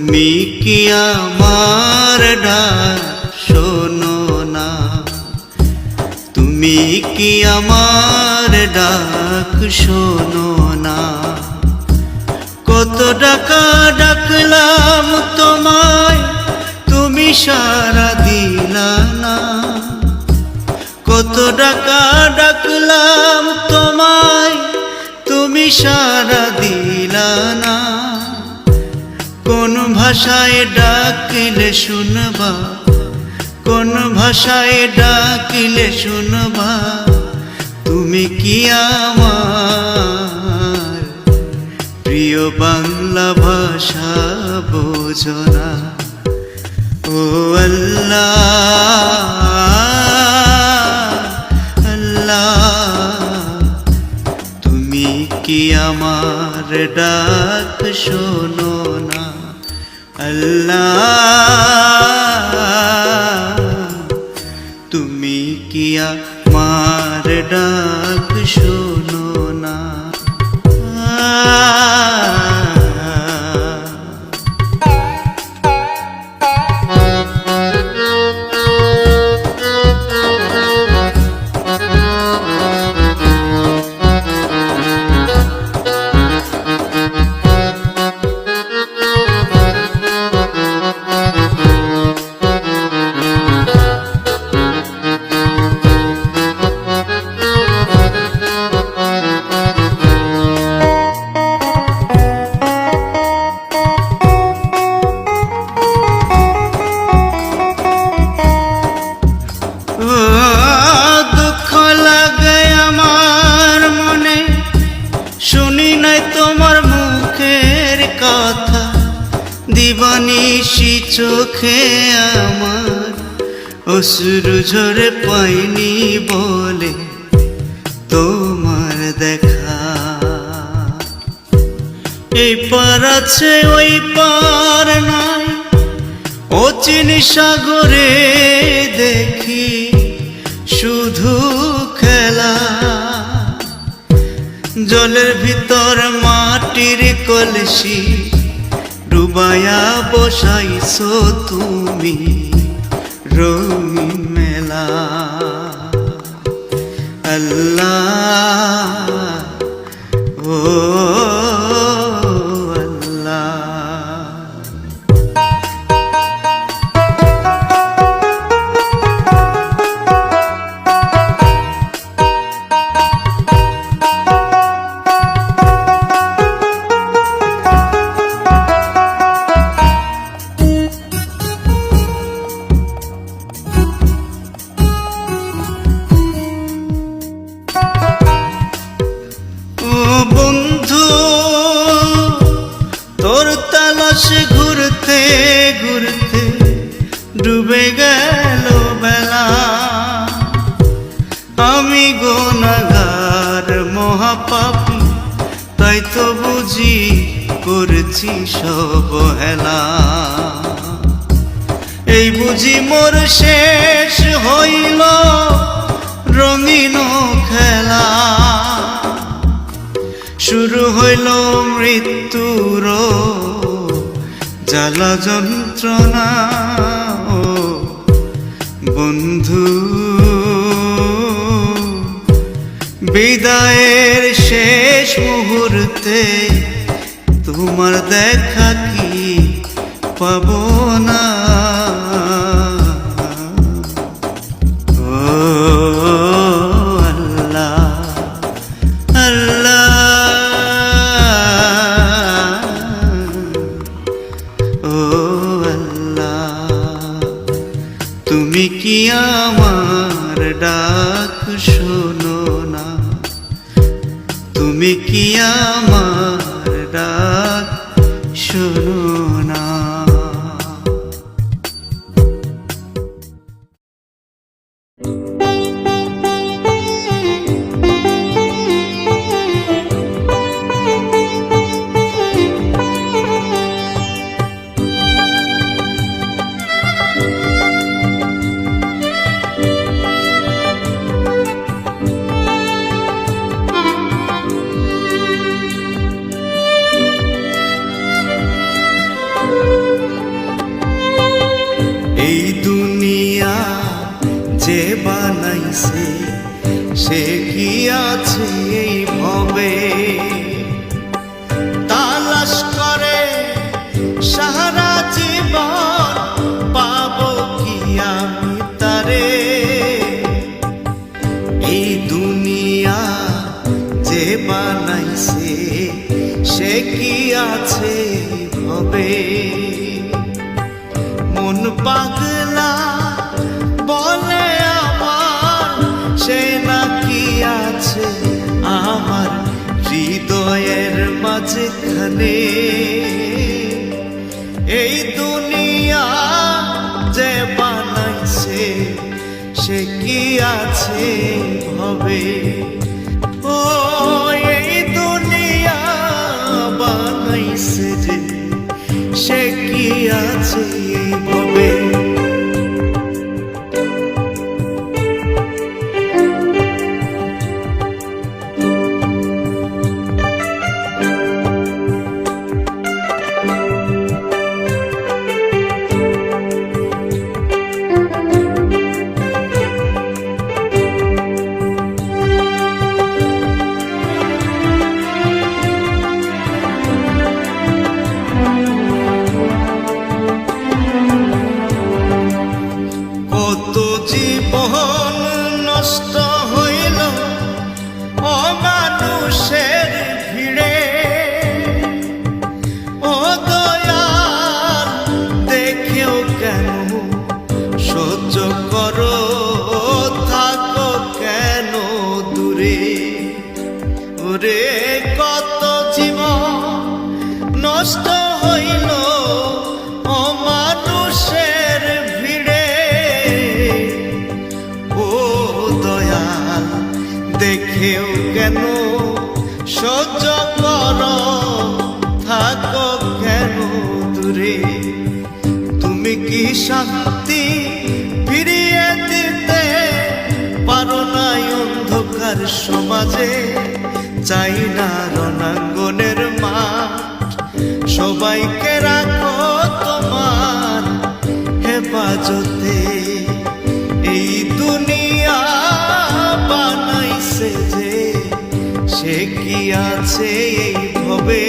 তুমি কি আমার ডাক শোনো না, তুমি কি আমার ডাক শোনো না। কত ডাকা ডাকলাম তোমায়, তুমি সাড়া দিলা না। কত ডাকা ডাকলাম তোমায়, তুমি সাড়া দিলা না। কোন ভাষায় ডাকিলে শুনবা, কোন ভাষায় ডাকিলে শুনবা। তুমি কি আমার প্রিয় বাংলা ভাষা বোঝো না। ও আল্লাহ আল্লাহ, তুমি কি আমার ডাক শোনো না। আল্লাহ, তুমি কি আমার ডাক শোনো না। দুঃখ লাগে আমার মনে, শুনি নাই তোমার মুখের কথা। দিবানিশি চোখে আমার অশ্রু ঝরে পাইনি বলে তোমার দেখা। এই পার আছে ওই পার নাই, অচিন সাগরে দেখি শুধু খেলা। জলের ভিতর মাটির কলসি ডুবায়া বসাইছো তুমি রঙিন মেলা। আল্লাহ ও বন্ধু, তোর তালাশ ঘুরতে ঘুরতে ডুবে গেল বেলা। আমি গুনাহগার মহাপাপী, তাই তো বুঝি করছি সব হেলা। এই বুঝি মোর শেষ হইল রঙিন খেলা। শুরু হইল মৃত্যুর জ্বালা যন্ত্রণা। ও বন্ধু, বিদায়ের শেষ মুহূর্তে তোমার দেখা কি পাব না। তুমি কি আমার ডাক শোনো না, তুমি কি আমার ডাক শোনো না। বানাইছে সে কি আছে এই ভবে তালাশ করে সারা জীবন পাবো কি আমি তারে এই দুনিয়া যে বানাইছে সে কি আছে হবে মন পাগলা বলে আমার সে নাকি আছে আমার হৃদয়ের মাঝখানে এই দুনিয়া যে বানাইছে সে কি আছে হবে ও এই দুনিয়া বানাইছে যে সে কি আছে এই ভবে কত জীবন নষ্ট হইল অমানুষের ভিড়ে ও দয়াল দেখেও কেন সহ্য করো থাকো কেন দূরে ওরে কত জীবন নষ্ট হইল অমানুষের ভিড়ে ও দয়াল দেখেও কেন সহ্য করো থাকো কেন দূরে তুমি কি শান্তি ফিরিয়ে দিতে পারো না অন্ধকার সমাজে চাই না রণাঙ্গনের মাঠ সবাইকে রাখো তোমার হেফাজতে এই দুনিয়া বানাইছে যে সে কি আছে এই ভবে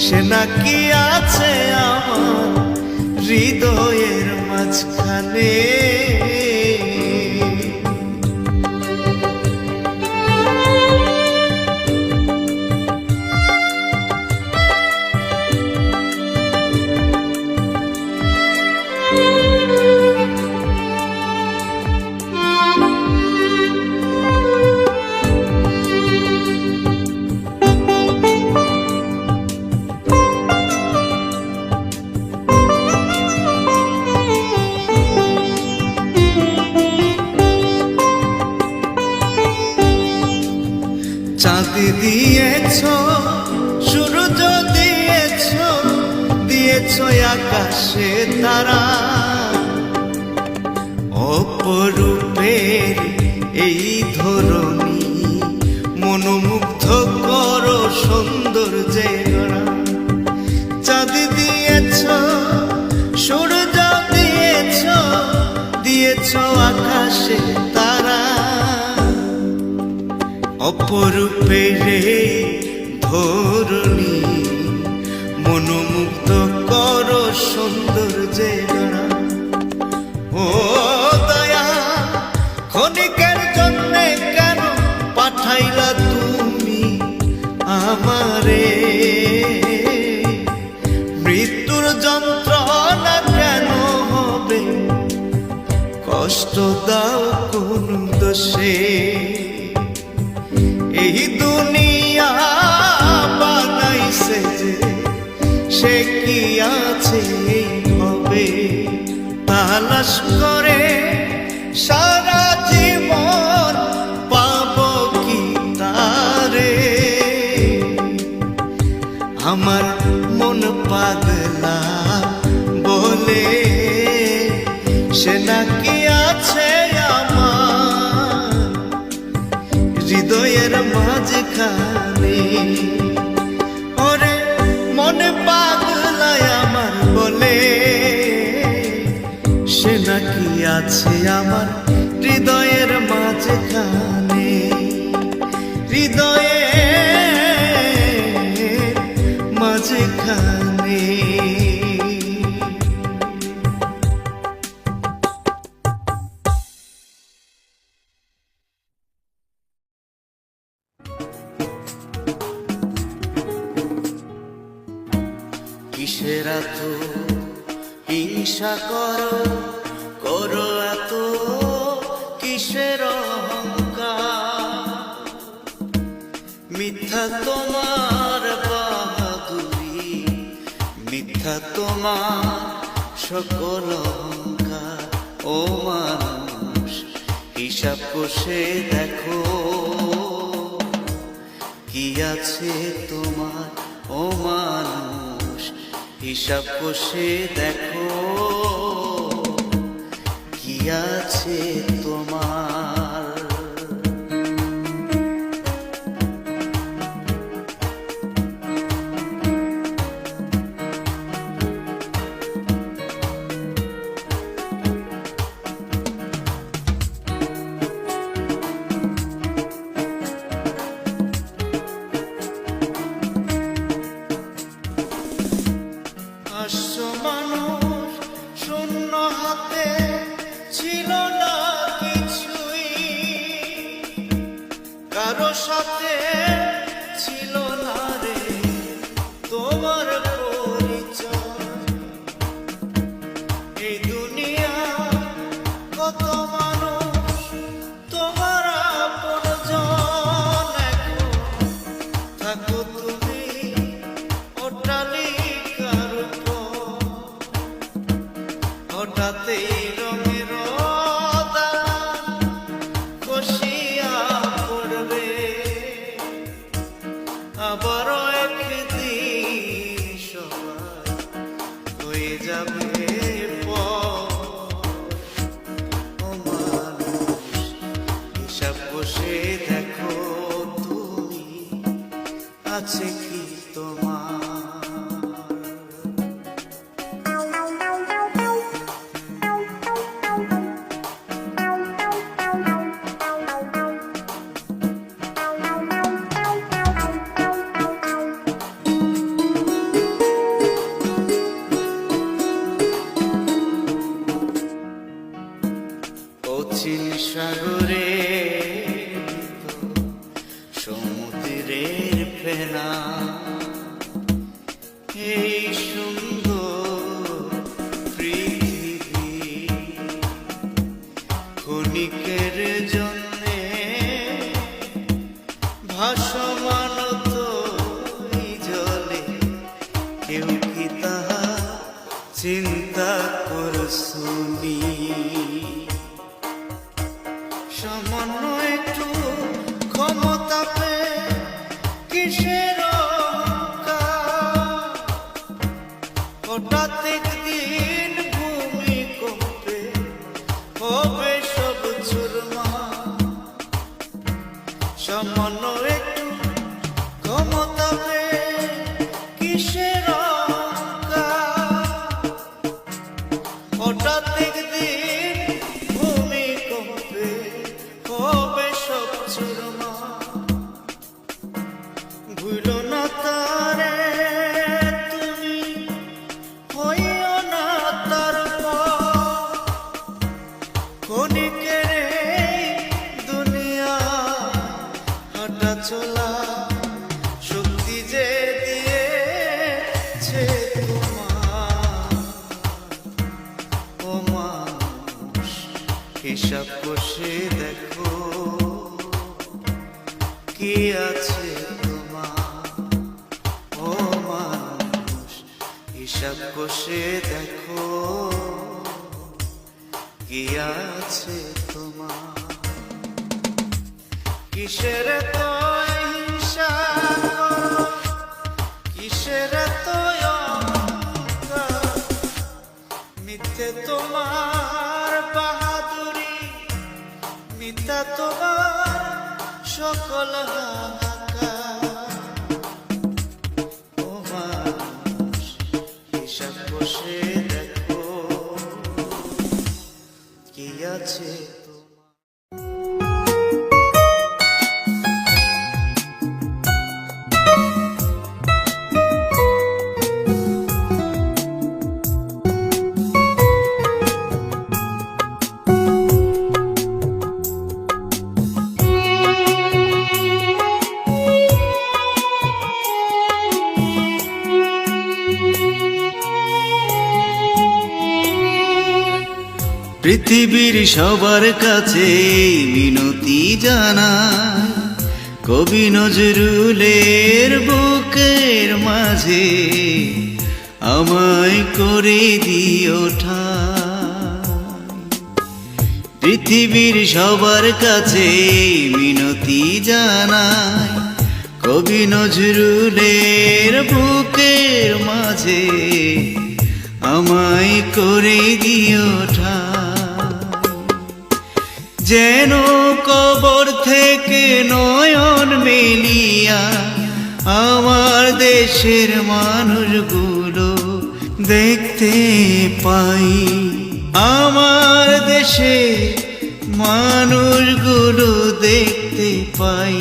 সে নাকি আছে আমার হৃদয়ের মাঝখানে চাঁদ দিয়েছ সূর্য দিয়েছ দিয়েছ আকাশে তারা অপরূপের এই ধরনী মনোমুগ্ধ করো সৌন্দর্যে গড়া চাঁদ দিয়েছ সূর্য দিয়েছ দিয়েছ আকাশে তারা অপরূপের ধরণী মনোমুগ্ধ করো সৌন্দর্যে গড়া ও দয়া ক্ষণিকের জন্য কেন পাঠাইলা তুমি আমারে মৃত্যুর যন্ত্রণা কেন হবে কষ্ট দাও কোন দোষে এই দুনিয়া বানাইছে যে সে কি আছে হবে তালাশ করে সারা জীবন পাবো কি তারে আমার মন পাগলা বলে সে নাকি আছে আমার হৃদয়ের মাঝখানে ওরে মনে পাগলায় আমার বলে সে নাকি আছে আমার মাঝখানে, হৃদয়ের মাঝখানে। কিসের এত হিংসা করো, করো এত কিসের অহংকার? মিথ্যা তোমার বাহাদুরি, মিথ্যা তোমার সকল অহংকার। ও মানুষ, হিসাব কষে দেখো কি আছে তোমার। ও মানুষ, হিসাব কষে দেখো কি আছে তোমার। আসছো মানুষ শূন্য হাতে, ছিল না কিছুই, কারো সাথে ছিল না রে তোমার পরিচয়। এই দুনিয়া কত মানুষ তোমার আপনজন, এখন থাকো তুমি অট্টালিকার উপর। হঠাৎই রঙের দালান খসিয়া পড়বে, আবারও একদিন সবাই হয়ে যাবে পর। ও মানুষ, হিসাব কষে দেখো তুমি আছে কি তোমার। অচিন সাগরে সমুদ্রের ফেনা, এই সুন্দর পৃথিবী ক্ষণিকের জন্যে ভাসমান তো এই জলে। কেউ কি তাহা চিন্তা করছুনি? সামান্য একটু ক্ষমতা পেয়ে কিসের অহংকার? হঠাৎ একদিন ভূমিকম্পে হবে সব চুরমার। সামান্য একটু ক্ষমতা পেয়ে কিসের অহংকার? হঠাৎ একদিন ভূমিকম্পে হবে সব চুরমার। ভুলো না তারে তুমি, হইও না তার পর। ক্ষণিকের এই দুনিয়া হাঁটা চলা শক্তি যে দিয়েছে তোমার। ও মানুষ, হিসাব কষে দেখো কি আছে তোমার। ও মানুষ, হিসাব কষে দেখো কি আছে তোমার। কিসের তো হিংসা করো, কিসের তো অহংকার? মিথ্যে তোমার বাহাদুরি, মিথ্যা তোমার সকল হাহাকার। ও মানুষ, হিসাব কষে দেখো কি আছে তোমার। পৃথিবীর সবার কাছে মিনতি জানাই, কবি নজরুলের বুকের মাঝে আমায় করে দিও ঠাঁই। পৃথিবীর সবার কাছে মিনতি জানাই, কবি নজরুলের বুকের মাঝে আমায় করে দিও ঠাঁই। যেন কবর থেকে নয়ন মেলিয়া আমার দেশের মানুষগুলো দেখতে পাই, আমার দেশের মানুষগুলো দেখতে পাই।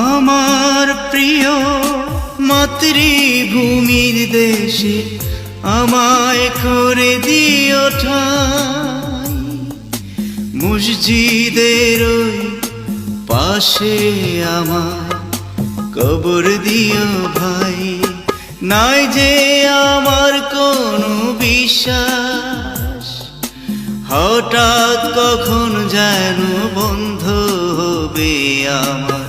আমার প্রিয় মাতৃভূমির দেশে আমায় করে দিও ঠাঁই, মসজিদের ওই পাশে আমার কবর দিও ভাই। নাই যে আমার কোনো বিশ্বাস, হঠাৎ কখন যেন বন্ধ হবে আমার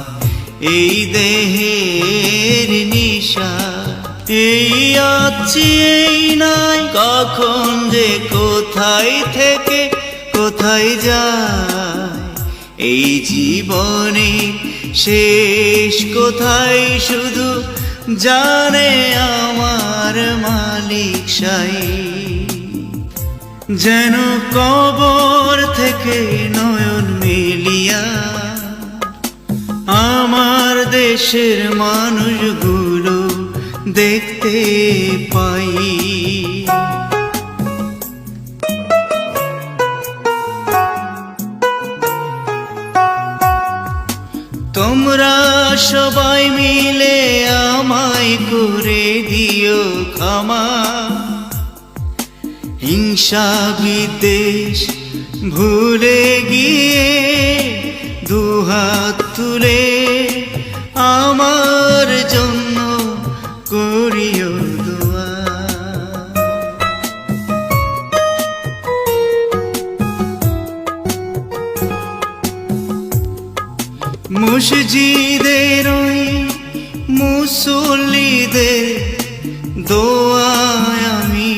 এই দেহের নিশা। এই আছি এই নাই, কখন যে কোথায় থেকে কোথায় যায়, এই জীবনে শেষ কোথায় শুধু জানে আমার মালিক সাই। যেন কবর থেকে নয়ন মেলিয়া আমার দেশের মানুষগুলো দেখতে পাই। তোমরা সবাই মিলে আমায় করে দিও ক্ষমা, হিংসা বিদ্বেষ ভুলে গিয়ে দুহাত তুলে আমার জন্য করিও দোয়া। মসজিদের ওই মুসল্লিদের দোয়ায় আমি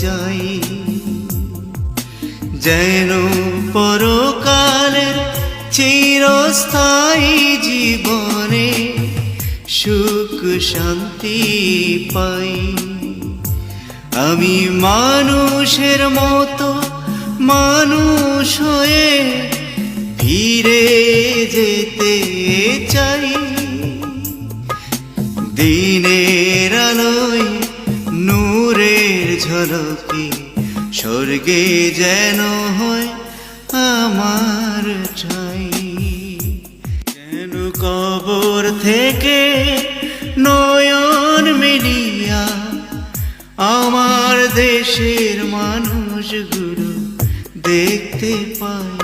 চাই, যেন পরকালের চিরস্থায়ী জীবনে সুখ শান্তি পাই। আমি মানুষের মতো মানুষ হয়ে ফিরে যেতে চাই, দিনের আলোয় নূরের ঝলকে স্বর্গে যেন হয় আমার ঠাই। যেন কবর থেকে নয়ন মেলিয়া আমার দেশের মানুষগুলো দেখতে পাই।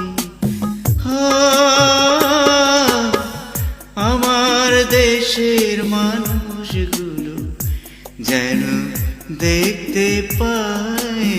আমার দেশের মানুষগুলো যেন দেখতে পাই।